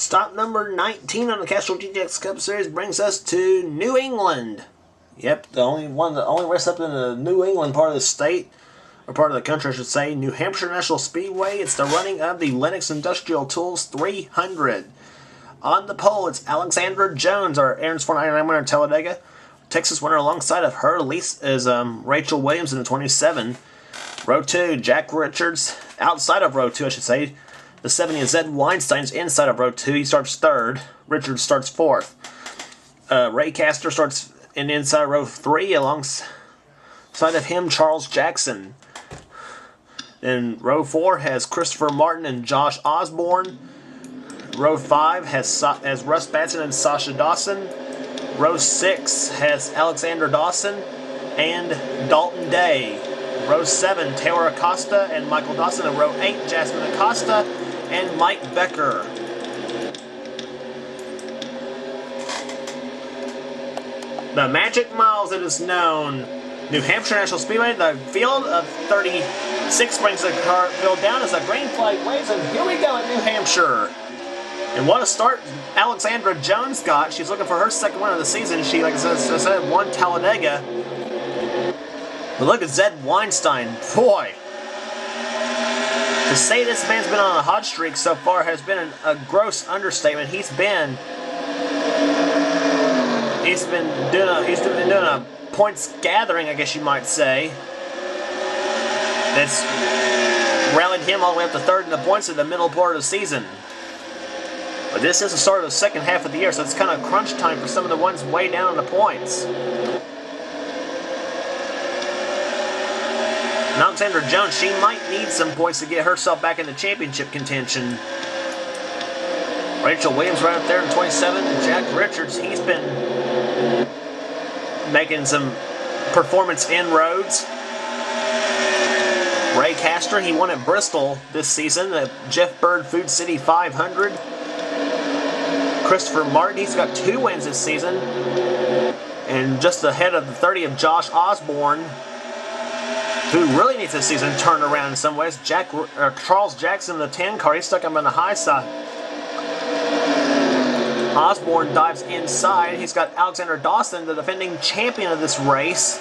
Stop number 19 on the Castrol GTX Cup Series brings us to New England. Yep, the only race up in the New England part of the state, or part of the country I should say, New Hampshire National Speedway. It's the running of the Lenox Industrial Tools 300. On the pole, it's Alexandra Jones, our Aaron's 499 winner at Talladega. Texas winner alongside of her is Rachel Williams in the 27. Row 2, Jack Richards, outside of row 2 I should say. The 70 is Zed Weinstein's inside of row 2. He starts 3rd. Richards starts 4th. Ray Castor starts inside row 3 alongside of him, Charles Jackson. Then row 4 has Christopher Martin and Josh Osborne. Row 5 has Russ Batson and Sasha Dawson. Row 6 has Alexander Dawson and Dalton Day. Row 7, Taylor Acosta and Michael Dawson. And row 8, Jasmine Acosta and Mike Becker. The Magic Miles, it is known. New Hampshire National Speedway, the field of 36 brings the field down as the green flag waves, and here we go at New Hampshire. And what a start Alexandra Jones got. She's looking for her second win of the season. She, like I said, won Talladega. But look at Zed Weinstein. Boy. To say this man's been on a hot streak so far has been a gross understatement. He's been doing a points gathering, I guess you might say. That's rallied him all the way up to 3rd in the points in the middle part of the season. But this is the start of the second half of the year, so it's kind of crunch time for some of the ones way down in the points. And Alexandra Jones, she might need some points to get herself back into championship contention. Rachel Williams right up there in 27. Jack Richards, he's been making some performance inroads. Ray Castor, he won at Bristol this season, the Jeff Bird Food City 500. Christopher Martin, he's got 2 wins this season. And just ahead of the 30 of Josh Osborne, who really needs this season turned around in some ways. Charles Jackson, the 10 car, he's stuck him on the high side. Osborne dives inside. He's got Alexander Dawson, the defending champion of this race.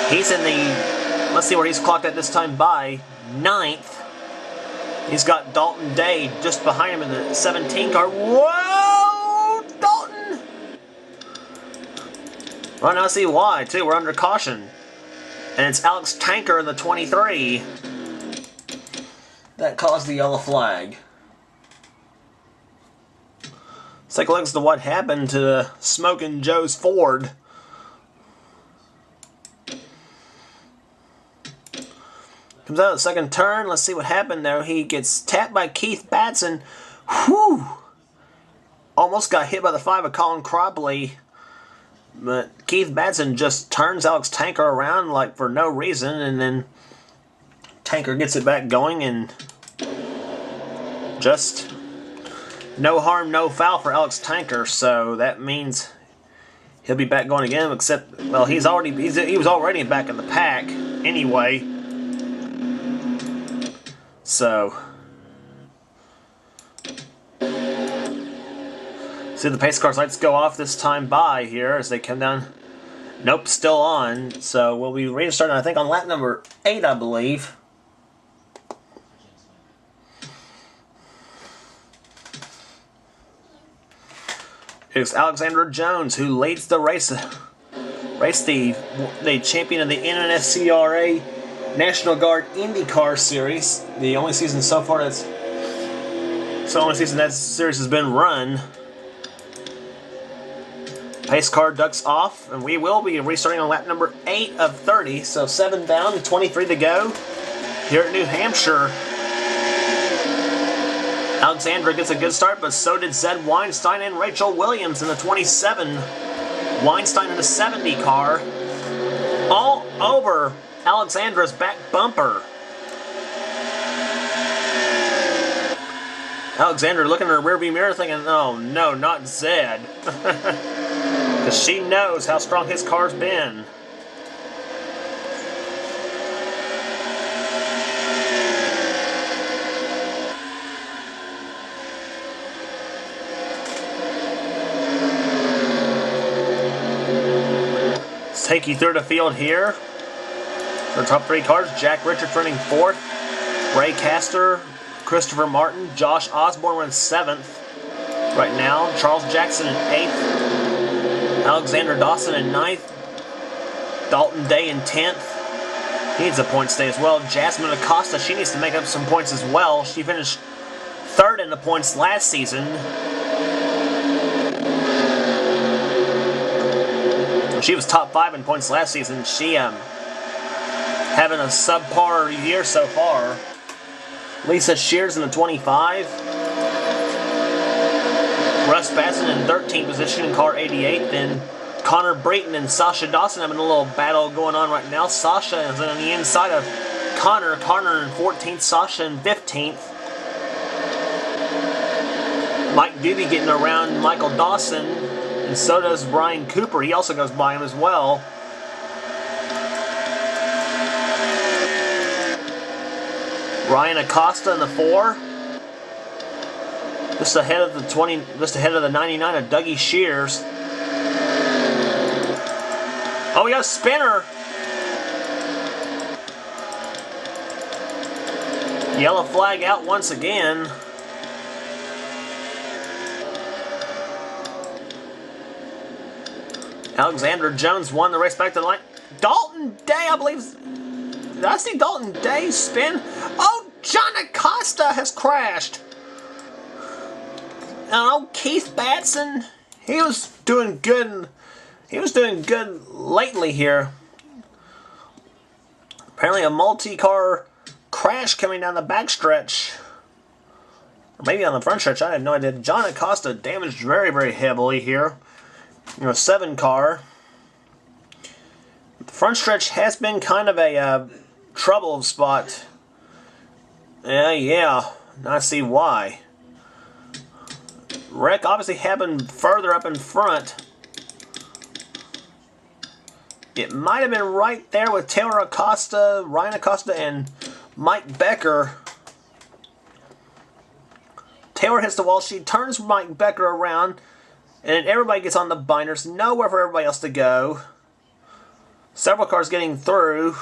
He's in the, let's see where he's clocked at this time by, 9th. He's got Dalton Day just behind him in the 17 car. Whoa! Dalton! Well, now I see why, too. We're under caution. And it's Alex Tanker in the 23. That caused the yellow flag. Let's take a look at what happened to Smokin' Joe's Ford. Comes out of the second turn. Let's see what happened there. He gets tapped by Keith Batson. Whew! Almost got hit by the 5 of Colin Cropley. But Keith Batson just turns Alex Tanker around like for no reason. And then Tanker gets it back going. And just no harm, no foul for Alex Tanker. So that means he'll be back going again. Except, well, he was already back in the pack anyway. So, see the pace car's lights go off this time by here as they come down. Nope, still on. So we'll be restarting, I think, on lap number 8, I believe. It's Alexandra Jones who leads the race. The champion of the NSCRA National Guard IndyCar Series, the only season so far that series has been run. Pace car ducks off, and we will be restarting on lap number 8 of 30. So 7 down, 23 to go here at New Hampshire. Alexandra gets a good start, but so did Zed Weinstein and Rachel Williams in the 27. Weinstein in the 70 car. All over Alexandra's back bumper. Alexandra looking in her rearview mirror thinking, oh no, not Zed. Because she knows how strong his car's been. Let's take you through the field here. The top 3 cars: Jack Richards running 4th, Ray Castor, Christopher Martin, Josh Osborne runs 7th right now, Charles Jackson in 8th, Alexander Dawson in 9th, Dalton Day in 10th. He needs a points day as well. Jasmine Acosta, she needs to make up some points as well. She finished 3rd in the points last season. She was top 5 in points last season. She having a subpar year so far. Lisa Shears in the 25. Russ Batson in 13th position in car 88. Then Connor Brayton and Sasha Dawson having a little battle going on right now. Sasha is on the inside of Connor. Connor in 14th, Sasha in 15th. Mike Doobie getting around Michael Dawson, and so does Brian Cooper. He also goes by him as well. Ryan Acosta in the 4. Just ahead of the 99 of Dougie Shears. Oh, we got a spinner. Yellow flag out once again. Alexander Jones won the race back to the line. Dalton Day, I believe. Did I see Dalton Day spin? Oh, John Acosta has crashed. And old Keith Batson, he was doing good. He was doing good lately here. Apparently a multi-car crash coming down the backstretch. Or maybe on the front stretch, I have no idea. John Acosta damaged very, very heavily here. You know, 7 car. The front stretch has been kind of a trouble spot. Yeah, I see why. Wreck obviously happened further up in front. It might have been right there with Taylor Acosta, Ryan Acosta, and Mike Becker. Taylor hits the wall. She turns Mike Becker around, and then everybody gets on the binders. Nowhere for everybody else to go. Several cars getting through.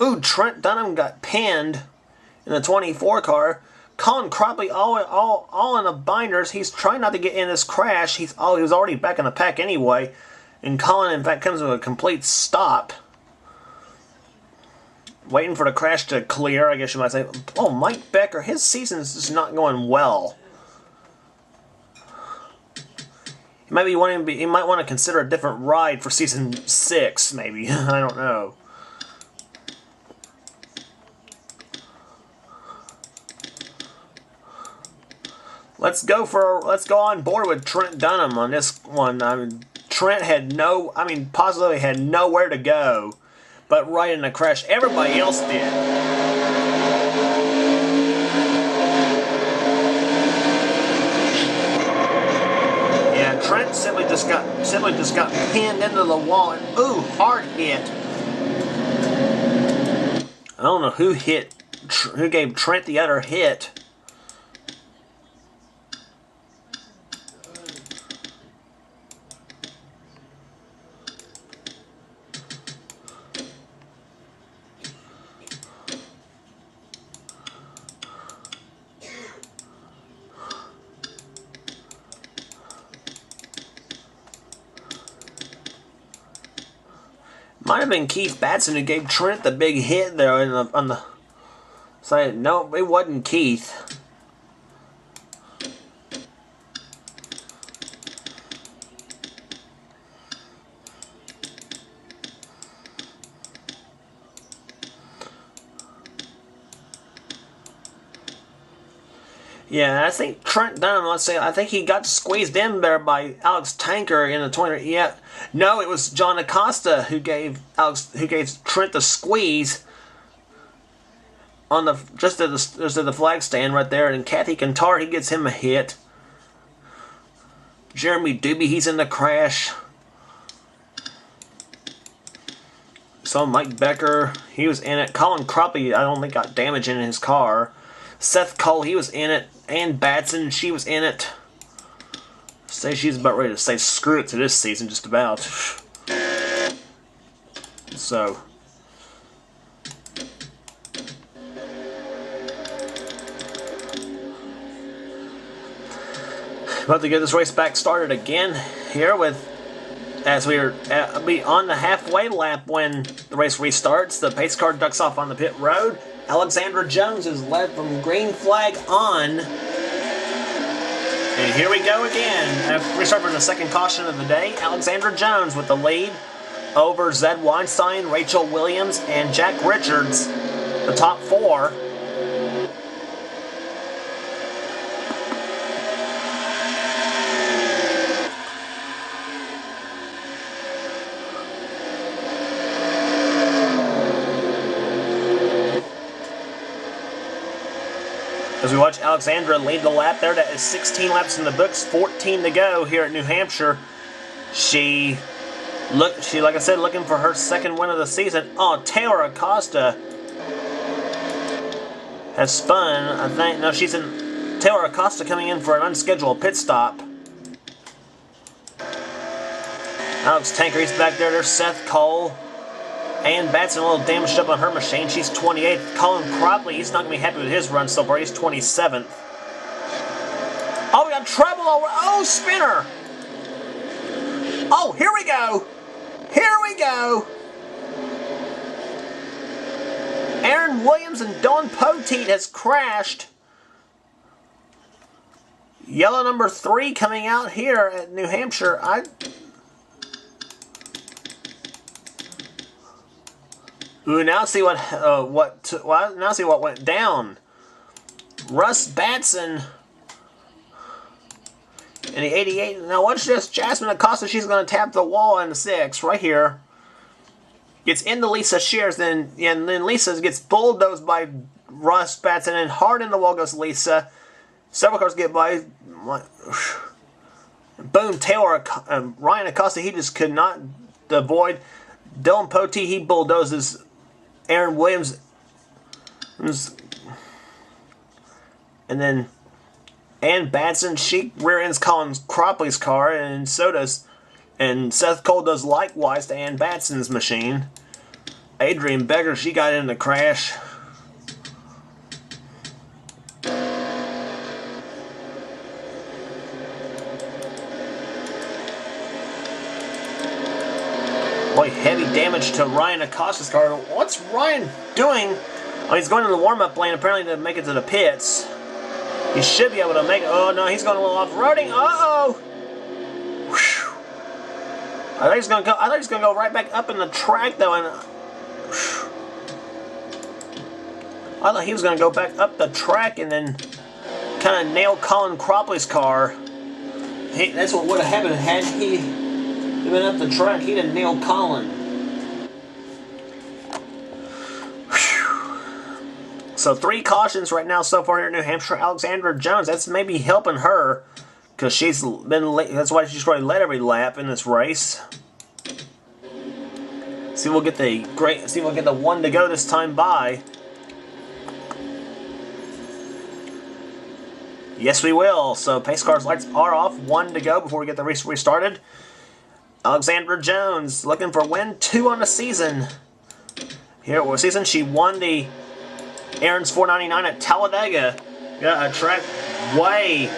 Ooh, Trent Dunham got pinned in the 24 car. Colin Cropley all in the binders. He's trying not to get in this crash. He was already back in the pack anyway. And Colin, in fact, comes to a complete stop. Waiting for the crash to clear, I guess you might say. Oh, Mike Becker, his season is just not going well. He might want to consider a different ride for season 6, maybe. I don't know. Let's go on board with Trent Dunham on this one. I mean, Trent had positively had nowhere to go, but right in the crash, everybody else did. Yeah, Trent simply just got pinned into the wall, and ooh, hard hit. I don't know who gave Trent the other hit. Might have been Keith Batson who gave Trent the big hit there on the side. No, it wasn't Keith. Yeah, I think Trent Dunham, I think he got squeezed in there by Alex Tanker in the 20. Yeah, no, it was John Acosta who gave Trent the squeeze on just at the flag stand right there, and Kathy Cantar, he gets him a hit. Jeremy Doobie, he's in the crash. So Mike Becker, he was in it. Colin Cropley, I don't think got damage in his car. Seth Cole, he was in it. Ann Batson, she was in it. Say she's about ready to say screw it to this season, just about. So about to get this race back started again here with, as we are be on the halfway lap when the race restarts. The pace car ducks off on the pit road. Alexandra Jones is led from green flag on. And here we go again. Restart for the second caution of the day. Alexandra Jones with the lead over Zed Weinstein, Rachel Williams, and Jack Richards, the top four. As we watch Alexandra lead the lap there, that is 16 laps in the books, 14 to go here at New Hampshire. She, like I said, looking for her second win of the season. Oh, Taylor Acosta has spun. I think, no, she's in. Taylor Acosta coming in for an unscheduled pit stop. Alex Tanker, he's back there. There's Seth Cole. Ann Batson a little damaged up on her machine. She's 28th. Colin Cropley, he's not going to be happy with his run so far. He's 27th. Oh, we got trouble over. Oh, spinner. Oh, here we go. Here we go. Aaron Williams and Dawn Poteet has crashed. Yellow number 3 coming out here at New Hampshire. Ooh, now see now see what went down. Russ Batson in the 88. Now watch this. Jasmine Acosta, she's going to tap the wall in the 6 right here. Gets into Lisa Shears, and then Lisa gets bulldozed by Russ Batson, and hard in the wall goes Lisa. Several cars get by. Boom, Taylor, Ryan Acosta, he just could not avoid. Dylan Poteet, he bulldozes Aaron Williams. And then Ann Batson, she rear ends Colin Cropley's car, and so does, and Seth Cole does likewise to Ann Batson's machine. Adrian Becker, she got in the crash. Boy, heavy damage to Ryan Acosta's car. What's Ryan doing? Oh, he's going to the warm-up lane apparently to make it to the pits. He should be able to make it. Oh, no, he's going a little off-roading. Uh-oh! I thought he's going to go right back up in the track, though, and I thought he was going to go back up the track and then kind of nail Colin Cropley's car. That's what would have happened had he been up the track. He'd have nailed Colin. So 3 cautions right now so far here in New Hampshire. Alexandra Jones, that's maybe helping her because she's been late. That's why she's probably led every lap in this race. See, we'll get the 1 to go this time by. Yes, we will. So pace car's lights are off. 1 to go before we get the race restarted. Alexandra Jones looking for win 2 on the season. Here at season, she won the Aaron's 499 at Talladega. Got a track way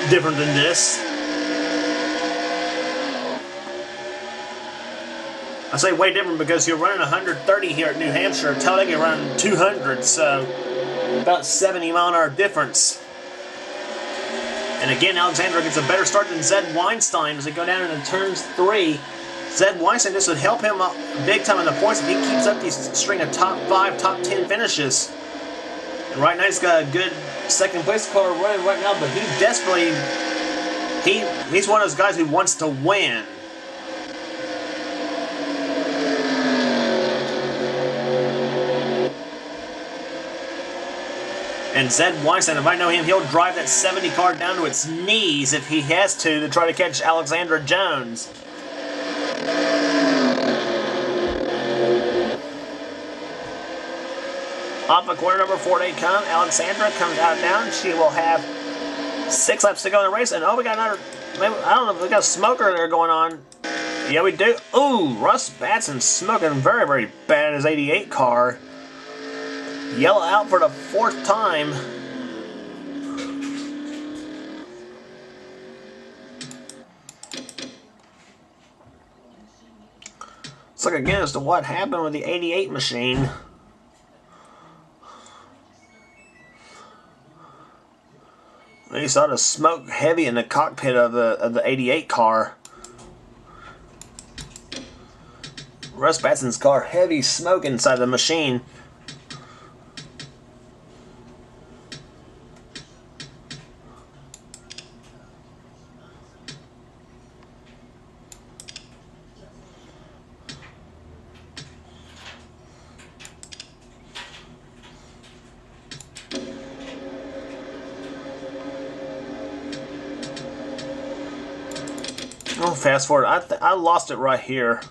different than this. I say way different because you're running 130 here at New Hampshire. Talladega running 200, so about 70-mile-an-hour difference. And again, Alexandra gets a better start than Zed Weinstein as they go down into turns 3. Zed Weinstein, this would help him up big time in the points if he keeps up these string of top 5, top 10 finishes. And right now he's got a good second place car running right now, but he desperately, he's one of those guys who wants to win. And Zed Weinstein, if I know him, he'll drive that 70 car down to its knees if he has to try to catch Alexandra Jones. Off of corner number 4 they come. Alexandra comes out down. She will have 6 laps to go in the race. And oh, we got another, maybe, I don't know if we got a smoker there going on. Yeah, we do. Ooh, Russ Batson smoking very, very bad in his 88 car. Yellow out for the 4th time. Let's look again as to what happened with the 88 machine. You saw the smoke heavy in the cockpit of the 88 car. Russ Batson's car, heavy smoke inside the machine. Oh, fast forward. I lost it right here.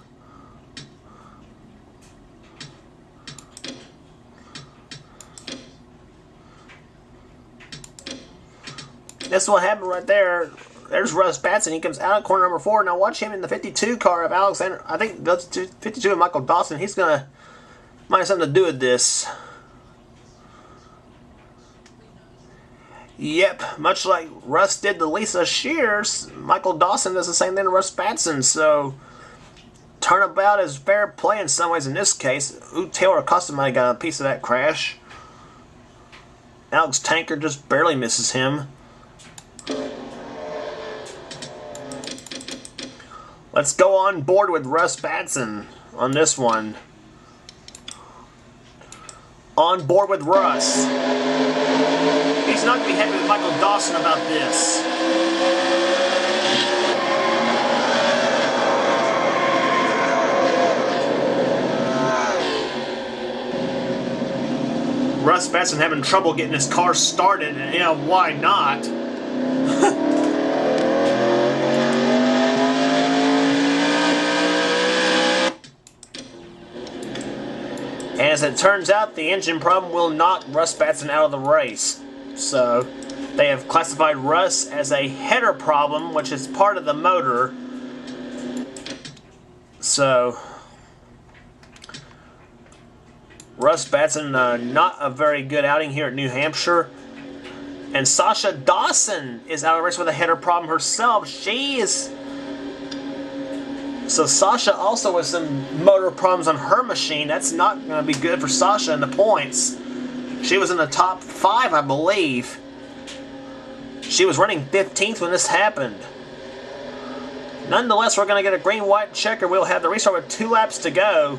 That's what happened right there. There's Russ Batson. He comes out of corner number 4. Now watch him in the 52 car of Alexander. I think that's 52 of Michael Dawson. He's going to might have something to do with this. Yep, much like Russ did to Lisa Shears, Michael Dawson does the same thing to Russ Batson. So turnabout is fair play in some ways in this case. Ooh, Taylor Acosta might have got a piece of that crash. Alex Tanker just barely misses him. Let's go on board with Russ Batson on this one. On board with Russ. He's not going to be happy with Michael Dawson about this. Russ Batson having trouble getting his car started, and yeah, why not? And as it turns out, the engine problem will knock Russ Batson out of the race. So, they have classified Russ as a header problem, which is part of the motor. So, Russ Batson, not a very good outing here at New Hampshire. And Sasha Dawson is out of the race with a header problem herself. So Sasha also with some motor problems on her machine. That's not going to be good for Sasha in the points. She was in the top 5, I believe. She was running 15th when this happened. Nonetheless, we're going to get a green-white checker. We'll have the restart with 2 laps to go.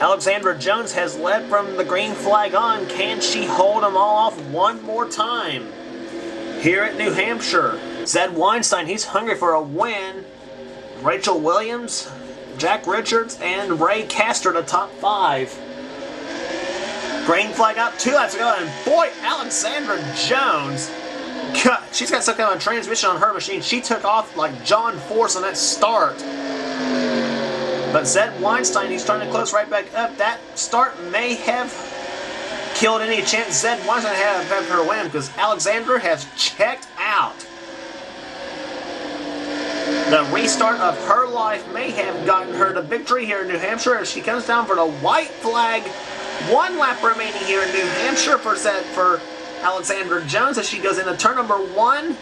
Alexandra Jones has led from the green flag on. Can she hold them all off one more time? Here at New Hampshire, Zed Weinstein, he's hungry for a win. Rachel Williams, Jack Richards, and Ray Castor the top 5. Green flag out, 2 laps to go, and boy, Alexandra Jones, God, she's got some kind of transmission on her machine. She took off like John Force on that start. But Zed Weinstein, he's trying to close right back up. That start may have killed any chance Zed Weinstein had of having her win, because Alexandra has checked out. The restart of her life may have gotten her the victory here in New Hampshire as she comes down for the white flag. 1 lap remaining here in New Hampshire for Alexandra Jones as she goes into turn number 1.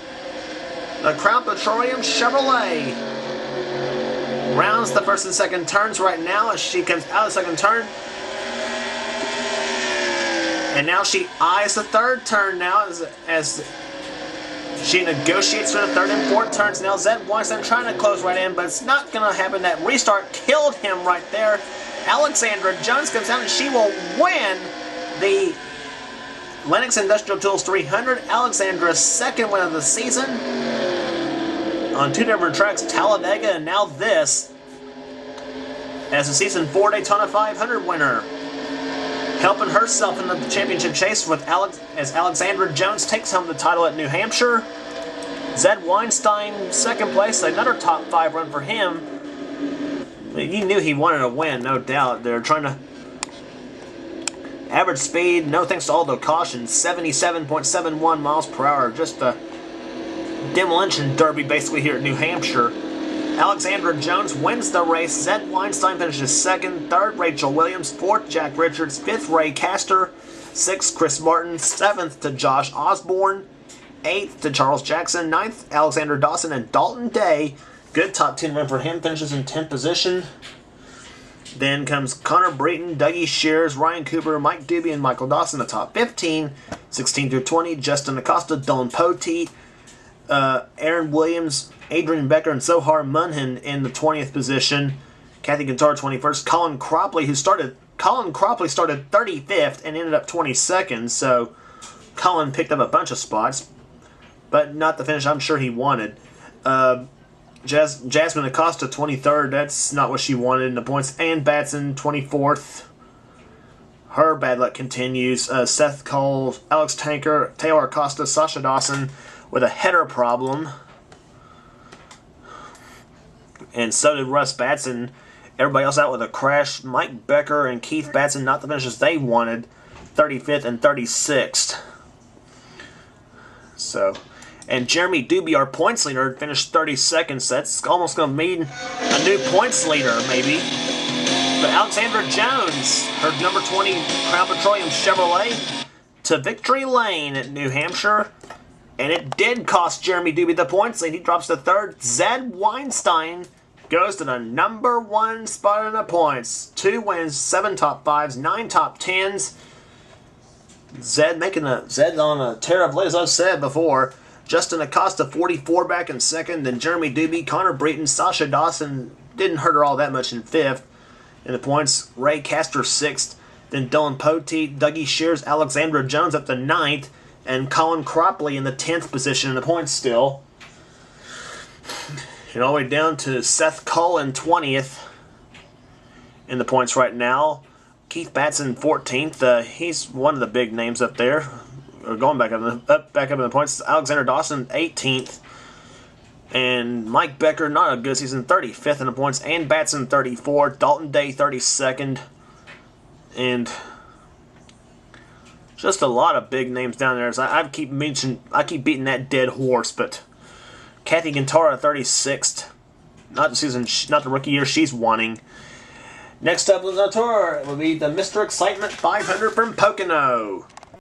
The Crown Petroleum Chevrolet rounds the first and second turns right now as she comes out of the second turn. And now she eyes the third turn now as she negotiates for the third and fourth turns. Now Zed Weinstein trying to close right in, but it's not going to happen. That restart killed him right there. Alexandra Jones comes out and she will win the Lenox Industrial Tools 300. Alexandra's second win of the season on 2 different tracks, Talladega and now this, as the Season 4 Daytona 500 winner. Helping herself in the championship chase with as Alexandra Jones takes home the title at New Hampshire. Zed Weinstein, second place, another top 5 run for him. You knew he wanted to win, no doubt. They're trying to... Average speed, no thanks to all the cautions, 77.71 miles per hour. Just a demolition derby basically here at New Hampshire. Alexandra Jones wins the race. Zed Weinstein finishes 2nd. 3rd, Rachel Williams. 4th, Jack Richards. 5th, Ray Castor. 6th, Chris Martin. 7th to Josh Osborne. 8th to Charles Jackson. 9th, Alexander Dawson. And Dalton Day, good top 10 run for him, finishes in 10th position. Then comes Connor Breton, Dougie Shears, Ryan Cooper, Mike Doobie, and Michael Dawson, the top 15. 16 through 20, Justin Acosta, Dylan Poteet, Aaron Williams, Adrian Becker, and Zohar Munhan in the 20th position. Kathy Gintar, 21st. Colin Cropley started 35th and ended up 22nd, so Colin picked up a bunch of spots, but not the finish I'm sure he wanted. Jasmine Acosta, 23rd. That's not what she wanted in the points. Ann Batson, 24th. Her bad luck continues. Seth Cole, Alex Tanker, Taylor Acosta, Sasha Dawson with a header problem. And so did Russ Batson. Everybody else out with a crash. Mike Becker and Keith Batson, not the finishes they wanted. 35th and 36th. So... And Jeremy Doobie, our points leader, finished 32nd, so that's almost going to mean a new points leader, maybe. But Alexandra Jones, her number 20 Crown Petroleum Chevrolet, to victory lane at New Hampshire. And it did cost Jeremy Doobie the points lead. He drops to 3rd. Zed Weinstein goes to the number 1 spot in the points. 2 wins, 7 top 5s, 9 top 10s. Zed on a tear of late, as I've said before. Justin Acosta, 44, back in 2nd. Then Jeremy Doobie, Connor Breton, Sasha Dawson didn't hurt her all that much in 5th. In the points, Ray Castor, 6th. Then Dylan Poteet, Dougie Shears, Alexandra Jones up to 9th. And Colin Cropley in the 10th position in the points still. And all the way down to Seth Cullen, 20th in the points right now. Keith Batson, 14th. He's one of the big names up there. Or going back up in the points. Alexander Dawson, 18th. And Mike Becker, not a good season, 35th in the points. Ann Batson, 34th. Dalton Day, 32nd. And just a lot of big names down there. So I keep beating that dead horse. But Kathy Gintara, 36th. Not the season, not the rookie year she's wanting. Next up on the tour will be the Mr. Excitement 500 from Pocono.